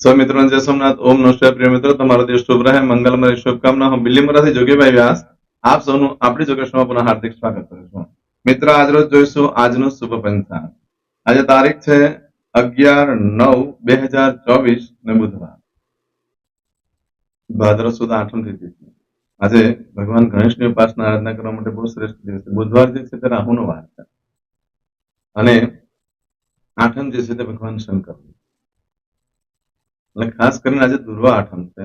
સૌ મિત્રોને જય સોમનાથ. ઓમ નમઃ શિવાય. પ્રિય મિત્રો, તમારો દિવસ શુભ રહે, મંગલમય શુભકામના. હું બિલીમરાથી જોગીભાઈ વ્યાસ આપ સૌનું આપણી જોગેશમાં પુનઃ હાર્દિક સ્વાગત કરું છું. મિત્રો, આજરોજ જોઈશું આજનું શુભ પંચાંગ. આજે તારીખ છે 11/9/2024 ને બુધવાર, ભાદરવ સુદ આઠમ તિથિ. આજે ભગવાન ગણેશની ઉપાસના આરાધના કરવા માટે બહુ શ્રેષ્ઠ દિવસ છે. બુધવાર જે છે તે રાહુનો વાર છે અને આઠમ જે છે તે ભગવાન શંકર, અને ખાસ કરીને આજે દુર્વા આઠમ છે.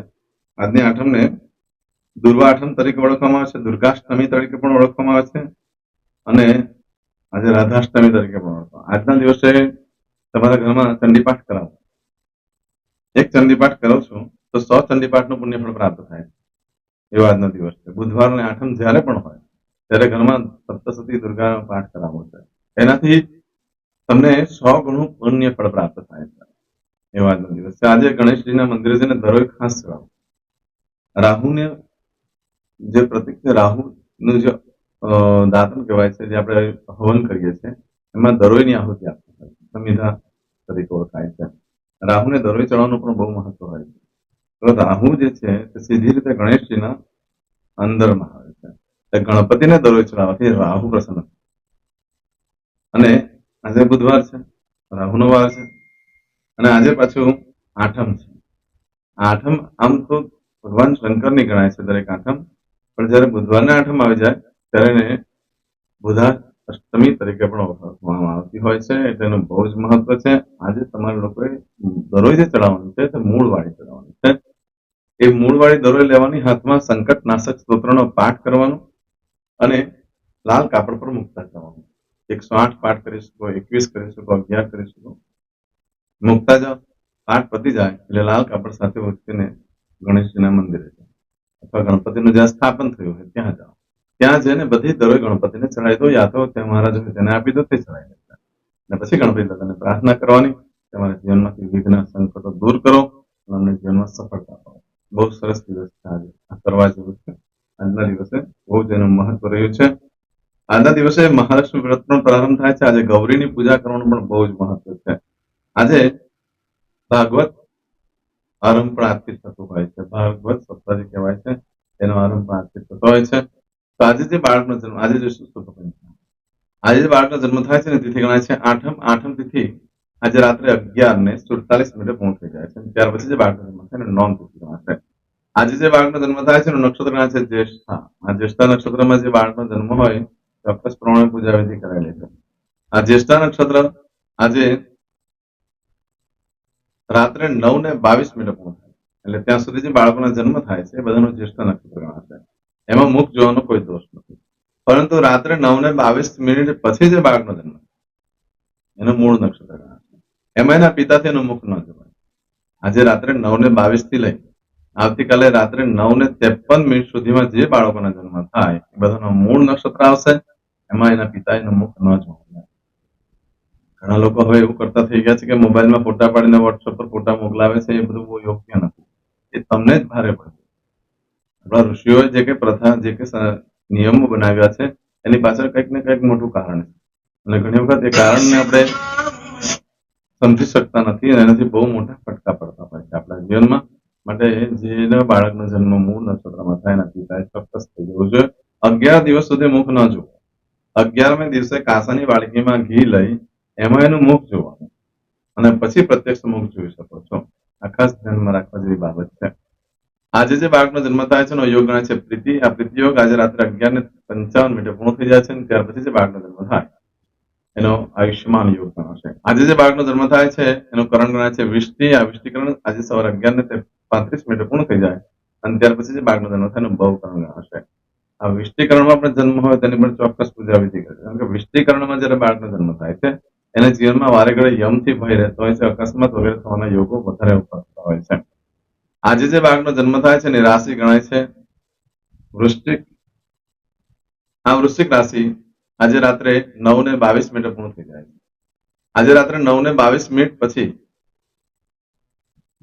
આજની આઠમને દુર્વા આઠમ તરીકે ઓળખવામાં આવે છે, દુર્ગાષ્ટમી તરીકે પણ ઓળખવામાં આવે છે અને આજે રાધાષ્ટમી તરીકે પણ ઓળખવામાં. આજના દિવસે તમારા ઘરમાં ચંડીપાઠ કરાવો. એક ચંડીપાઠ કરો છું તો 100 ચંડીપાઠનું પુણ્યફળ પ્રાપ્ત થાય એવો આજનો દિવસ છે. બુધવાર અને આઠમ જ્યારે પણ હોય ત્યારે ઘરમાં સપ્તશતી દુર્ગા પાઠ કરાવવો છે. એનાથી તમને 100 ગણું પુણ્યફળ પ્રાપ્ત થાય છે એવો આજનો દિવસ છે. આજે ગણેશજીના મંદિરે જઈને દરોઈ ખાસ ચડાવો. રાહુને જે પ્રતિક છે, રાહુનું જે દાતન કહેવાય છે, જે આપણે હવન કરીએ છીએ એમાં દરોઈની આહુતિ આપવી હોય છે, સંવિધા તરીકે ઓળખાય છે. રાહુને દરોઈ ચડાવવાનું પણ બહુ મહત્વ હોય છે. તો રાહુ જે છે તે સીધી રીતે ગણેશજીના અંદરમાં આવે છે. ગણપતિને દરોઈ ચડાવવાથી રાહુ પ્રસન્ન. અને આજે બુધવાર છે, રાહુનો વાર છે અને આજે પાછું આઠમ છે. આઠમ આમ તો ભગવાન શંકરની ગણાય છે દરેક આઠમ, પણ જયારે બુધવારના આઠમ આવી જાય ત્યારે એને બુધા અષ્ટમી તરીકે પણ ઓળખવામાં આવતી હોય છે. એટલે એનું બહુ જ મહત્વ છે. આજે તમારા લોકોએ દરોઈ જે ચડાવવાની છે તે મૂળવાળી ચડાવવાની છે. એ મૂળવાળી દરોઈ લેવાની, હાથમાં સંકટનાશક સ્તોત્રનો પાઠ કરવાનો અને લાલ કાપડ પર મૂકતા જવાનું. 108 પાઠ કરી શકો, 21 કરી શકો, 11 કરી શકો. મૂકતા જાઓ, પાઠ પતી જાય એટલે લાલ કાપડ સાથે ઉચકીને ગણેશજીના મંદિરે જાઓ અથવા ગણપતિનું જ્યાં સ્થાપન થયું હોય ત્યાં જાઓ. ત્યાં જઈને બધી દરોઈ ગણપતિને ચડાવી દો, યા તો ત્યાં મહારાજ હોય તેને આપી દો, તે ચડાવી દેતા. અને પછી ગણપતિ દાદાને પ્રાર્થના કરવાની, તમારા જીવનમાંથી વિઘ્ન સંકટો દૂર કરો અને અમને જીવનમાં સફળતા પાડો. બહુ સરસ દિવસ છે આજે, આ કરવા જેવું છે. આજના દિવસે બહુ જ એનું મહત્વ રહ્યું છે. આજના દિવસે મહાલક્ષ્મી વ્રતનો પ્રારંભ થાય છે. આજે ગૌરીની પૂજા કરવાનું પણ બહુ જ મહત્વ છે. આજે ભાગવત આરંભ પણ આજથી થતું હોય છે. ભાગવત સપ્તાહ જે કહેવાય છે એનો આરંભ પણ આજથી થતો હોય છે. તો આજે જે બાળકનો જન્મ, આજે જે આજે જે બાળકનો જન્મ થાય છે ને તિથિ ગણાય છે આઠમ. આઠમ તિથિ આજે રાત્રે 11:47 પૂર્ણ થઈ જાય છે. ત્યાર પછી જે બાળકનો જન્મ થાય એને નોમ તિથિ ગણાશે. આજે જે બાળકનો જન્મ થાય છે એનું નક્ષત્ર ગણાય છે જ્યેષ્ઠા. આ જ્યેષ્ઠા નક્ષત્રમાં જે બાળકનો જન્મ હોય ચોક્કસ પ્રમાણે પૂજા વિધિ કરાયેલી છે. આ જ્યેષ્ઠા નક્ષત્ર આજે રાત્રે 9:22 પૂર્ણ થાય એટલે ત્યાં સુધી જે બાળકોના જન્મ થાય છે એ બધાનું જ્યેષ્ઠા નક્ષત્ર ગણાશે. એમાં મુખ જોવાનો કોઈ દોષ નથી. પરંતુ રાત્રે 9:22 પછી જે બાળકનો જન્મ એનું મૂળ નક્ષત્ર ગણાશે. એમાં એના પિતાથી એનું મુખ ન જોવાય. આજે રાત્રે 9:22 થી લઈ આવતીકાલે રાત્રે 9:53 સુધીમાં જે બાળકોના જન્મ થાય એ બધાનો મૂળ નક્ષત્ર આવશે. એમાં એના પિતા એનું મુખ ન જોવાય. ઘણા લોકો હવે એવું કરતા થઈ ગયા છે કે મોબાઈલમાં ફોટા પાડીને વોટ્સએપ પર ફોટા મોકલાવે છે. એ બધું બહુ યોગ્ય નથી. એ તમને જ ભારે પડે. આપણા ઋષિઓએ જે કે પ્રથા, જે કે નિયમો બનાવ્યા છે એની પાછળ કંઈક ને કંઈક મોટું કારણ છે અને ઘણી વખત એ કારણને આપણે સમજી શકતા નથી અને એનાથી બહુ મોટા ફટકા પડતા હોય છે આપણા જીવનમાં. માટે જેના બાળકનો જન્મ મૂળ નક્ષત્રમાં થાય એના પિતાએ ચોક્કસ થઈ જવું જોઈએ. 11 દિવસ સુધી મુખ ન જોવું. 11મે દિવસે કાસાની વાડકીમાં ઘી લઈ એમાં એનું મુખ જોવાનું અને પછી પ્રત્યક્ષ મુખ જોઈ શકો છો. આ ખાસ ધ્યાનમાં રાખવા જેવી બાબત છે. આજે જે બાળકનો જન્મ થાય છે એનો યોગ ગણાય છે પ્રીતિ. આ પ્રીતિ યોગ આજે રાત્રે 11:55 પૂર્ણ થઈ જાય છે અને ત્યાર પછી જે બાળકનો જન્મ થાય એનો આયુષ્યમાન યોગ ગણાશે. આજે જે બાળકનો જન્મ થાય છે એનું કરણ ગણાય છે વિષ્ટિ. આ વિષ્ટિકરણ આજે સવારે 11:35 પૂર્ણ થઈ જાય અને ત્યાર પછી જે બાળકનો જન્મ થાય એનું બહુકરણ ગણાશે. આ વિષ્ટિકરણમાં આપણે જન્મ હોય તેની પણ ચોક્કસ પૂજા વિધિ કરે. કારણ કે વિષ્ટિકરણમાં જયારે બાળકનો જન્મ થાય છે એને જીવનમાં વારે ઘડે યમથી ભય રહેતો હોય છે. અકસ્માત વગેરે થવાના યોગો વધારે ઉપડતા હોય છે. આજે જે બાળકનો જન્મ થાય છે એની રાશિ ગણાય છે વૃશ્ચિક. આ વૃશ્ચિક રાશિ આજે રાત્રે 9:22 પૂર્ણ થઈ જાય છે. આજે રાત્રે 9:22 પછી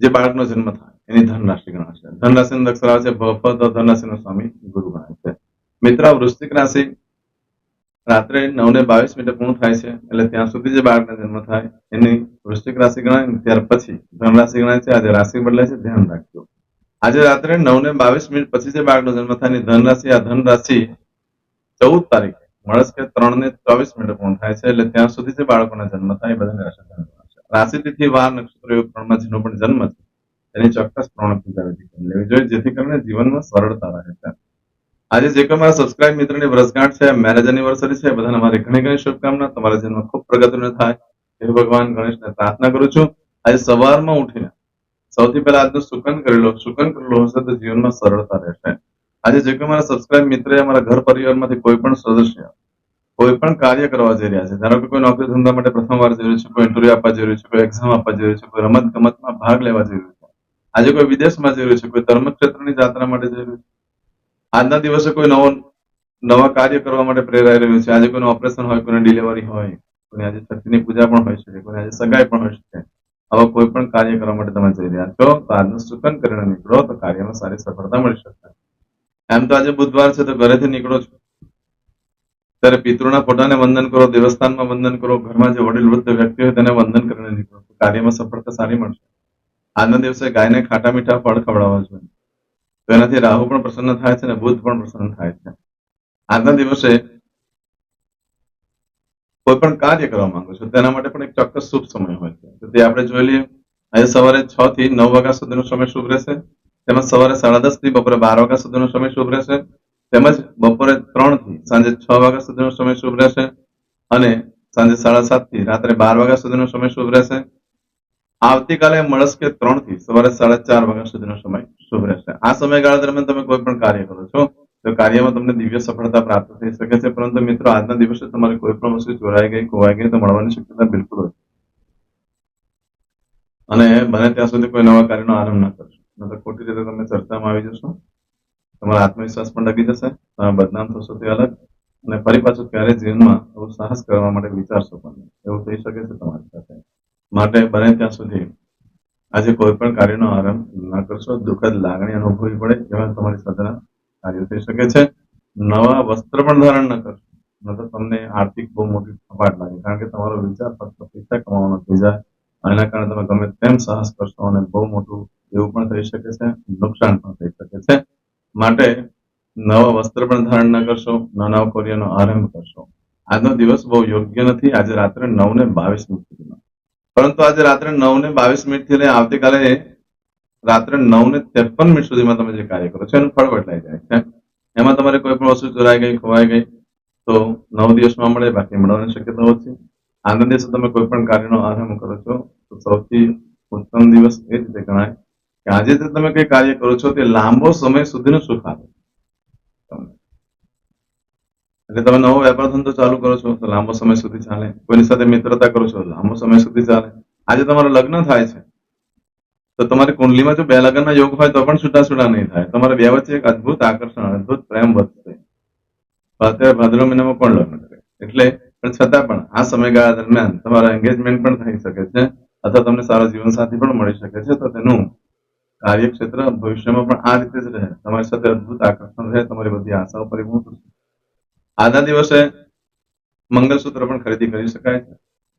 જે બાળકનો જન્મ થાય એની ધન રાશિ ગણાશે. ધન રાશિનો અક્ષર આવે છે ભ, ફ, ધ. ધન રાશિનો સ્વામી ગુરુ ગણાય છે. મિત્ર, વૃશ્ચિક રાશિ રાત્રે 9:22 પૂર્ણ થાય છે એટલે ત્યાં સુધી જે બાળકનો જન્મ થાય એની વૃશ્ચિક રાશિ ગણાય ને ત્યાર પછી ધન રાશિ ગણાય છે. આજે રાશિ બદલાય છે, ધ્યાન રાખજો. આજે રાત્રે 9:22 પછી જે બાળકનો જન્મ થાય એની ધન રાશિ, આ ધન રાશિ 14 તારીખે મળસ્કે 3:24 પૂર્ણ થાય છે એટલે ત્યાં સુધી જે બાળકોના જન્મ થાય એ બધાને રાશિ ધન ગણાશે. રાશિ તિથિ વાર નક્ષત્ર યોગ ત્રણમાં જેનો પણ જન્મ છે એની ચોક્કસ પ્રમાણે પૂજા વિધિ કરી લેવી જોઈએ, જેથી કરીને જીવનમાં સરળતા રહે છે. આજે જે કોઈ મારા સબસ્ક્રાઇબ મિત્રોની વર્ષગાંઠ છે, મેરેજ એનિવર્સરી છે, બધાને મારી ઘણી ઘણી શુભકામના. તમારા જીવનમાં ખૂબ પ્રગતિનો થાય એવી ભગવાન ગણેશને પ્રાર્થના કરું છું. આજે સવારમાં ઉઠીને સૌથી પહેલા આજનું સુકન કરી લો. સુકન કરેલું હશે તો જીવનમાં સરળતા રહેશે. આજે જે કોઈ મારા સબસ્ક્રાઇબ મિત્ર અમારા ઘર પરિવારમાંથી કોઈ પણ સદસ્ય કોઈ પણ કાર્ય કરવા જઈ રહ્યા છે, ધારો કે કોઈ નોકરી ધંધા માટે પ્રથમવાર જઈ રહ્યું છે, કોઈ ઇન્ટરવ્યુ આપવા જઈ રહ્યું છે, કોઈ એક્ઝામ આપવા જઈ રહ્યું છે, કોઈ રમત ગમતમાં ભાગ લેવા જઈ રહ્યું છે, આજે કોઈ વિદેશમાં જઈ રહ્યું છે, કોઈ ધર્મક્ષેત્રની યાત્રા માટે જઈ રહ્યું છે, આજના દિવસે કોઈ નવા કાર્ય કરવા માટે પ્રેરાઈ રહ્યું છે, આજે કોઈનું ઓપરેશન હોય, કોઈને ડિલિવરી હોય, કોઈને આજે શક્તિની પૂજા પણ હોઈ શકે, કોઈને આજે સગાઈ પણ હોઈ શકે, આવા કોઈ પણ કાર્ય કરવા માટે તમે જઈ રહ્યા છો તો આજનું સુકન કરીને નીકળો તો કાર્યમાં સારી સફળતા મળી શકે. એમ તો આજે બુધવાર છે તો ઘરેથી નીકળો છો ત્યારે પિતૃના ફોટાને વંદન કરો, દેવસ્થાનમાં વંદન કરો, ઘરમાં જે વડીલ વૃદ્ધ વ્યક્તિ હોય તેને વંદન કરીને નીકળો તો કાર્યમાં સફળતા સારી મળશે. આજના દિવસે ગાયને ખાટા મીઠા ફળ ખવડાવવા જોઈએ, તો એનાથી રાહુ પણ પ્રસન્ન થાય છે અને બુધ પણ પ્રસન્ન થાય છે. આજના દિવસે કોઈ પણ કાર્ય કરવા માંગો છો તેના માટે પણ એક ચોક્કસ શુભ સમય હોય છે, તો તે આપણે જોઈ લઈએ. આજે સવારે 6 થી 9 વાગ્યા સુધીનો સમય શુભ રહેશે, તેમજ સવારે 10:30 થી બપોરે 12 વાગ્યા સુધીનો સમય શુભ રહેશે, તેમજ બપોરે 3 થી સાંજે 6 વાગ્યા સુધીનો સમય શુભ રહેશે અને સાંજે 7:30 થી રાત્રે 12 વાગ્યા સુધીનો સમય શુભ રહેશે. આવતીકાલે મળસ્કે 3 થી સવારે 4:30 વાગ્યા સુધીનો સમય શુભ રહેશે. આ સમયગાળા દરમિયાન તમે કોઈ પણ કાર્ય કરો છો તો કાર્યમાં તમને દિવ્ય સફળતા પ્રાપ્ત થઈ શકે છે, પરંતુ મિત્રો આજના દિવસે તમારી કોઈ પણ વસ્તુ ચોરાઈ ગઈ, ખોવાઈ ગઈ તો મળવાની શક્યતા બિલકુલ હોય અને બને ત્યાં સુધી કોઈ નવા કાર્યનો આરંભ ન કરશો, નહીંતર ખોટી રીતે તમે ચર્ચામાં આવી જશો, તમારો આત્મવિશ્વાસ પણ ડગી જશે, તમે બદનામ થશો તે અલગ અને ફરી પાછું ક્યારેય જીવનમાં એવું સાહસ કરવા માટે વિચારશો પણ નહીં. એવું થઈ શકે છે તમારી સાથે. માટે બને ત્યાં સુધી આજે કોઈ પણ કાર્યનો આરંભ ન કરશો. દુઃખદ લાગણી અનુભવવી પડે એવા તમારી સાથેના કાર્યો થઈ શકે છે. નવા વસ્ત્ર પણ ધારણ ન કરશો, ન તો તમને આર્થિક બહુ મોટી થપાટ લાગે, કારણ કે તમારો વિચાર ફક્ત પૈસા કમાવાનો થઈ જાય અને એના કારણે તમે ગમે તેમ સાહસ કરશો અને બહુ મોટું એવું પણ થઈ શકે છે, નુકસાન પણ થઈ શકે છે. માટે નવા વસ્ત્ર પણ ધારણ ન કરશો, નવા કાર્યનો આરંભ કરશો. આજનો દિવસ બહુ યોગ્ય નથી. આજે રાત્રે 9:22 સુધીમાં, પરંતુ આજે રાત્રે 9:22 થી લઈ આવતીકાલે રાત્રે 9:53 સુધીમાં તમે જે કાર્ય કરો છો એનું ફળ બદલાઈ જાય છે. એમાં તમારે કોઈ પણ વસ્તુ ચોરાઈ ગઈ, ખોવાઈ ગઈ તો 9 દિવસમાં મળે, બાકી મળવાની શક્યતા ઓછી. આજના દિવસે તમે કોઈ પણ કાર્યનો આરંભ કરો છો તો સૌથી ઉત્તમ દિવસ એ રીતે ગણાય કે આજે જે તમે કઈ કાર્ય કરો છો તે લાંબો સમય સુધીનું સુખ આપે તમને. એટલે તમે નવો વેપાર ધંધો ચાલુ કરો છો તો લાંબો સમય સુધી ચાલે, કોઈની સાથે મિત્રતા કરો છો લાંબો સમય સુધી ચાલે. આજે તમારું લગ્ન થાય છે તો તમારી કુંડલીમાં જો 2 લગ્નના યોગ હોય તો પણ છૂટા નહીં થાય, તમારા બે વચ્ચે એક અદભુત આકર્ષણ, અદભુત પ્રેમ વધશે. અત્યારે ભાદરવા મહિનામાં કોણ લગ્ન કરે? એટલે પણ છતાં પણ આ સમયગાળા દરમિયાન તમારા એન્ગેજમેન્ટ પણ થઈ શકે છે અથવા તમને સારો જીવનસાથી પણ મળી શકે છે, તો તેનું કાર્યક્ષેત્ર ભવિષ્યમાં પણ આ રીતે જ રહે, તમારી સાથે અદભુત આકર્ષણ રહે, તમારી બધી આશાઓ પરિપૂર્ણ થશે. આજના દિવસે મંગલસૂત્ર પણ ખરીદી કરી શકાય છે,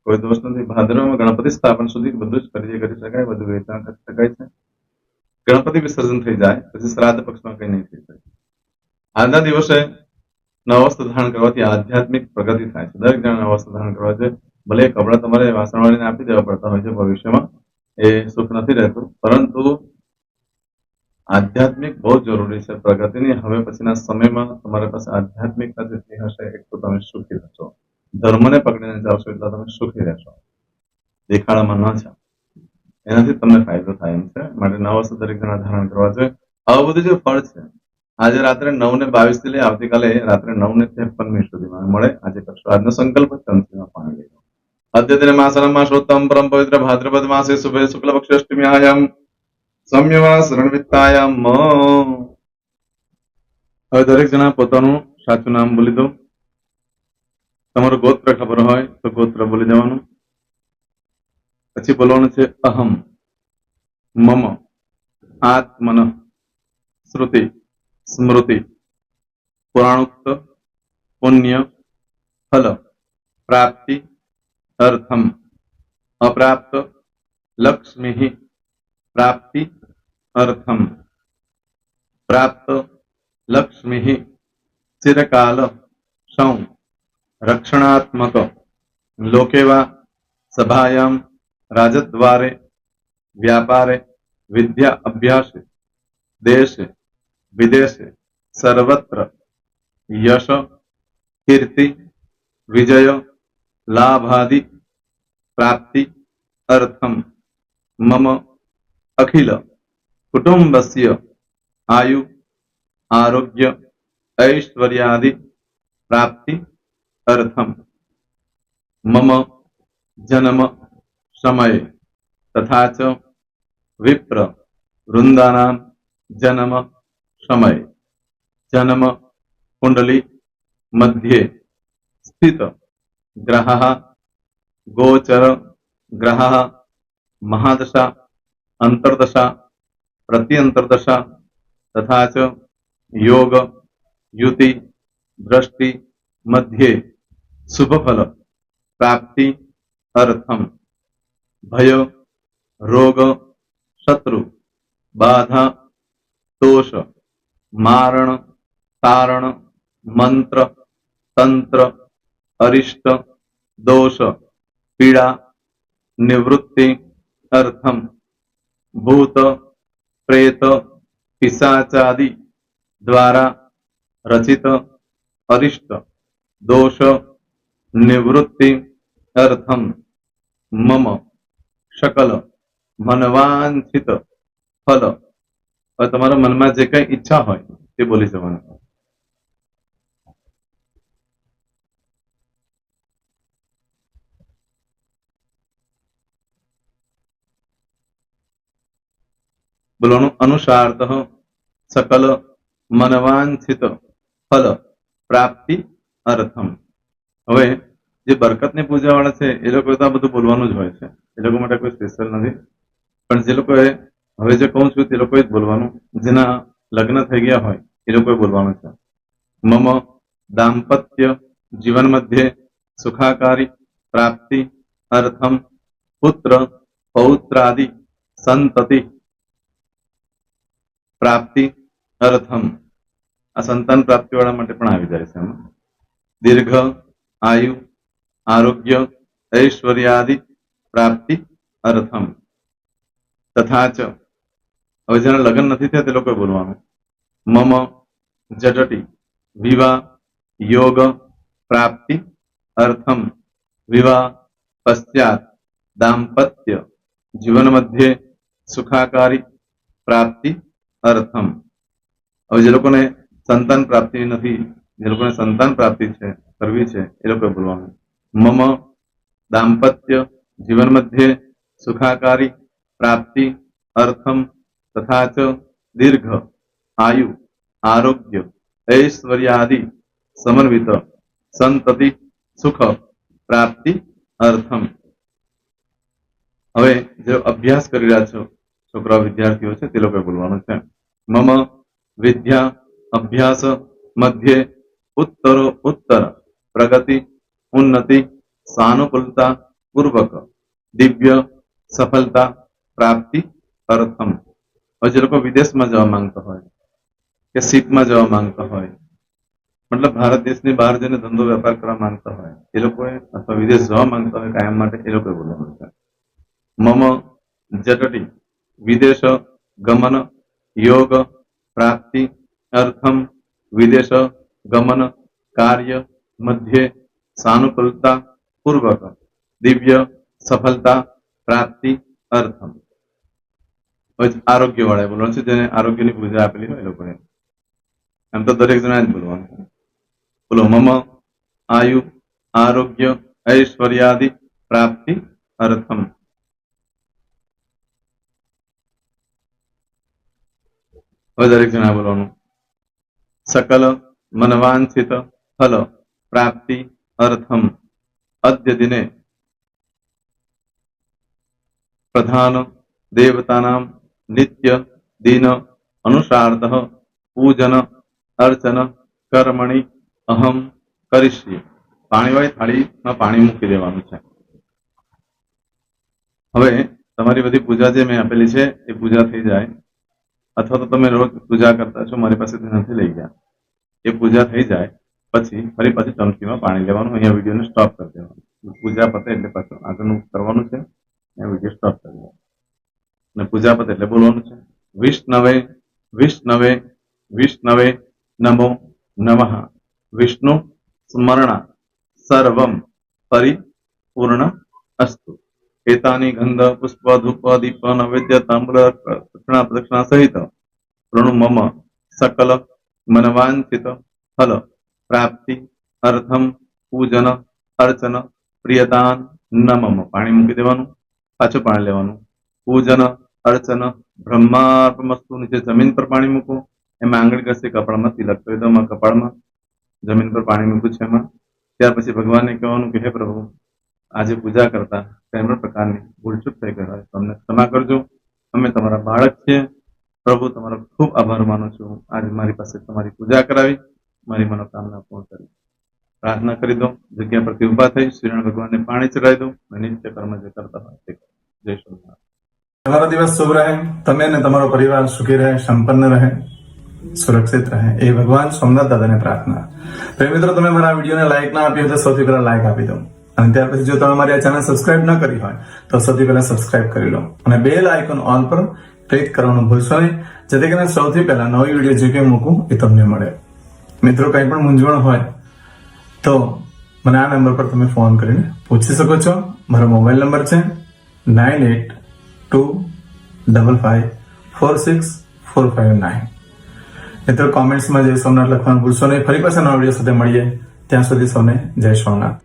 કોઈ દોષ નથી. ભાદરવામાં ગણપતિ સ્થાપન સુધી બધું જ ખરીદી કરી શકાય, બધું વેચાણ કરી શકાય છે. ગણપતિ વિસર્જન થઈ જાય પછી શ્રાદ્ધ પક્ષમાં કંઈ નહીં થઈ શકે. આજના દિવસે નવા વસ્ત્ર ધારણ કરવાથી આધ્યાત્મિક પ્રગતિ થાય છે. દરેક જણ નવા વસ્ત્ર ધારણ કરવા જોઈએ. ભલે કપડા તમારે વાસણવાળીને આપી દેવા પડતા હોય છે ભવિષ્યમાં, એ સુખ નથી રહેતું, પરંતુ આધ્યાત્મિક બહુ જરૂરી છે પ્રગતિની. હવે પછીના સમયમાં તમારા પાસે આધ્યાત્મિકતા જેટલી હશે એટલું તમે સુખી રહેશો. ધર્મને પકડીને ચાલશો એટલે તમે સુખી રહેશો, દેખાડામાં ન જાઓ, એનાથી તમને ફાયદો થાય એમ છે. માટે નવા વસ્ત્ર દરેક જણા ધારણ કરવા જોઈએ. આવું બધું જે ફળ છે આજે રાત્રે 9:22 થી લઈ આવતીકાલે રાત્રે 9:53 સુધીમાં મળે. આજે કરશો આજનો સંકલ્પ તંત્રમાં પાણી લેજો. અદ્યતન માસનમ માસોત્તમ પરમ પવિત્ર ભાદ્રપદ માસે શુભે શુક્લ પક્ષ અષ્ટમીયામ સૌમ્યવા શરણવિત્તાયામ. હવે દરેક જણા પોતાનું સાચું નામ બોલી દો. તમારું ગોત્ર ખબર હોય તો ગોત્ર બોલી દેવાનું. પછી બોલવાનું છે અહમ, મમ, આત્મન, શ્રુતિ, સ્મૃતિ, પુરાણોક્ત, પુણ્ય, फल प्राप्ति अर्थम अप्राप्त लक्ष्मी प्राप्ति अर्थम प्राप्त लक्ष्मी चिरकाल सं रक्षणात्मक लोके वा सभायां राजद्वारे व्यापारे विद्या अभ्यास देश विदेश सर्वत्र यश कीर्ति विजय लाभादि प्राप्ति अर्थम मम अखिल कुटुंबस्य आयु आरोग्य ऐश्वर्यादि प्राप्ति अर्थम मम जन्म समय तथा च विप्र वृंदानां जन्म समय जन्म कुंडली मध्ये स्थित ग्रहः गोचर ग्रहः महादशा अंतर्दशा प्रत्यंतर्दशा तथा च योग युति दृष्टि मध्ये शुभफल प्राप्ति अर्थम भय रोग शत्रु बाधा दोष मारण तारण मंत्र तंत्र अरिष्ट दोष पीड़ा निवृत्ति अर्थम भूत प्रेत पिशाचादि द्वारा रचित अरिष्ट दोष निवृत्ति अर्थम मम सकल मनवांछित फल और તમારા મનમાં જે કઈ ઈચ્છા હોય તે બોલી જવાનું. બોલવાનું અનુસારતઃ सकल मनवांछित फल प्राप्ति अर्थम. હવે જે બરકતની પૂજા વાળા છે એ લોકો તો આ બધું બોલવાનું જ હોય છે, એ લોકો માટે કોઈ સ્પેશિયલ નથી. પણ જે લોકોએ હવે જે કહું છું તે લોકોએ જ બોલવાનું, જેના લગ્ન થઈ ગયા હોય એ લોકોએ બોલવાનું છે. મમ દાંપત્ય જીવન મધ્યે સુખાકારી પ્રાપ્તિ અર્થમ પુત્ર પૌત્રાદि સંતતિ પ્રાપ્તિ અર્થમ. આ સંતાન પ્રાપ્તિ વાળા માટે પણ આવી જાય છે એમાં. દીર્ઘ આયુ આરોગ્ય ऐश्वर्यादि प्राप्ति अर्थम तथा च. હવે જેના લગ્ન નથી થયા તે લોકોએ બોલવાનું. મમ જટટી વિવાહ योग प्राप्ति अर्थम विवाह पश्चात दाम्पत्य जीवन मध्य सुखाकारी प्राप्ति अर्थम. હવે જે લોકોને સંતાન પ્રાપ્તિ નથી, જે લોકોને સંતાન પ્રાપ્તિ છે કરવી છે એ લોકોએ બોલવાનું. मम दाम्पत्य जीवन मध्य सुखाकारी प्राप्ति अर्थम तथा च दीर्घ आयु आरोग्य ऐश्वर्यादि समन्वित संतति सुख प्राप्ति अर्थम. હવે જે અભ્યાસ કરી રહ્યા છો છોકરા વિદ્યાર્થીઓ છે તે લોકોએ બોલવાનું છે. મમ વિદ્યા અભ્યાસ મધ્યે ઉત્તરો ઉત્તર પ્રગતિ उन्नति सानुकूलता पूर्वक दिव्य सफलता प्राप्ति अर्थम. और जो लोग विदेश में जवा मांगता हो के सीप में जवा मांगता हो, मतलब भारत देश ने बहार जने धंधो व्यापार करवा मांगता हो ए लोग अथवा विदेश जवा मांगता हो कायम माटे ए लोग बोलवानुं छे. मम जटटी विदेश गमन योग प्राप्ति अर्थम विदेश गमन कार्य मध्य सानुकूलता पूर्वक दिव्य सफलता प्राप्ति अर्थम. आरोग्य वाળા બોલવાનું છે, જેને આરોગ્યની પૂજા આપેલી હોય એ લોકોને. એમ તો દરેક જણા જ બોલવાનું. બોલો મમ આયુ આરોગ્ય ऐश्वर्यादि प्राप्ति अर्थम. હવે દરેક જણા બોલવાનું. सकल मनवांछित फल प्राप्ति अर्थम अद्य दिने प्रधान देवतानां नित्य दिन अनुसारतः पूजन अर्चन कर्मणि अहम करिष्ये. પાણીવાળી થાળીમાં પાણી મૂકી દેવાનું છે. હવે તમારી બધી પૂજા જે મેં આપેલી છે એ પૂજા થઈ જાય, અથવા તો તમે રોજ પૂજા કરતા છો, મારી પાસેથી નથી લઈ ગયા, એ પૂજા થઈ જાય પછી ફરી પાછી ચમચીમાં પાણી લેવાનું. અહીંયા વિડીયોને સ્ટોપ કરી દેવાનું. પૂજા પતે એટલે પાછું આગળનું કરવાનું છે. અહીંયા વિડીયો સ્ટોપ કરી દેવાનો અને પૂજા પતે એટલે બોલવાનું છે વિષ્ણવે વિષ્ણવે વિષ્ણવે નમો નમઃ વિષ્ણુ સ્મરણા સર્વમ પરિપૂર્ણ અસ્તુ. એતાની ગંધ પુષ્પ ધૂપ દીપ નૈવેદ્ય તામ્ર પ્રદક્ષિણા સહિત પ્રણુ મમ સકલ મનવાંછિત ફલ પ્રાપ્તિ અર્થમ પૂજન અર્ચન પ્રિયદાન નમમ. પાણી મૂકી દેવાનું, પાછું પાણી લેવાનું. પૂજન અર્ચન બ્રહ્માર્પણમસ્તુ. નીચે જમીન પર પાણી મૂકો, એમાં આંગળી ઘસી કપાળમાં તિલક કરી દો. કપાળમાં જમીન પર પાણી મૂક્યું છે એમાં. ત્યાર પછી ભગવાનને કહેવાનું કે હે પ્રભુ, આજે પૂજા કરતા કોઈ પણ પ્રકારની ભૂલચૂક થઈ ગઈ હોય તો અમને ક્ષમા કરજો. અમે તમારા બાળક છીએ. પ્રભુ, તમારો ખૂબ આભાર માનું છું. આજે મારી પાસે તમારી પૂજા કરાવી, મારી મનોકામના પૂર્ણ કરી. પ્રાર્થના કરી દો. જગ્યા પરથી ઉભા થઈ શ્રીનારાયણ ભગવાનને પાણી ચડાવી દો અને નિત્ય કર્મ જે કરતા હોય તે કરો. જય શ્રી. તમારો દિવસ શુભ રહે. તમે અને તમારો પરિવાર સુખી રહે, સંપન્ન રહે, સુરક્ષિત રહે, એ ભગવાન સોમનાથ દાદાને પ્રાર્થના. તો મિત્રો, તમે મારા વિડીયોને લાઈક ના આપી હોય તો સૌથી પહેલા લાઈક આપી દો. અને ત્યાર પછી જો તમે મારી આ ચેનલ સબસ્ક્રાઇબ ન કરી હોય તો સૌથી પહેલા સબસ્ક્રાઇબ કરી લો અને બેલ આઇકોન ઓલ પર ક્લિક કરવાનું ભૂલશો નહીં, જેથી કરીને સૌથી પહેલા નવી વિડીયો જે કંઈ મૂકું એ તમને મળે. મિત્રો, કંઈ પણ મૂંઝવણ હોય તો મને આ નંબર પર તમે ફોન કરીને પૂછી શકો છો. મારો મોબાઈલ નંબર છે 9825546459. મિત્રો, કોમેન્ટ્સમાં જય સોમનાથ લખવાનું ભૂલશો નહીં. ફરી પાછા નવા વિડીયો સાથે મળીએ. ત્યાં સુધી સૌને જય સોમનાથ.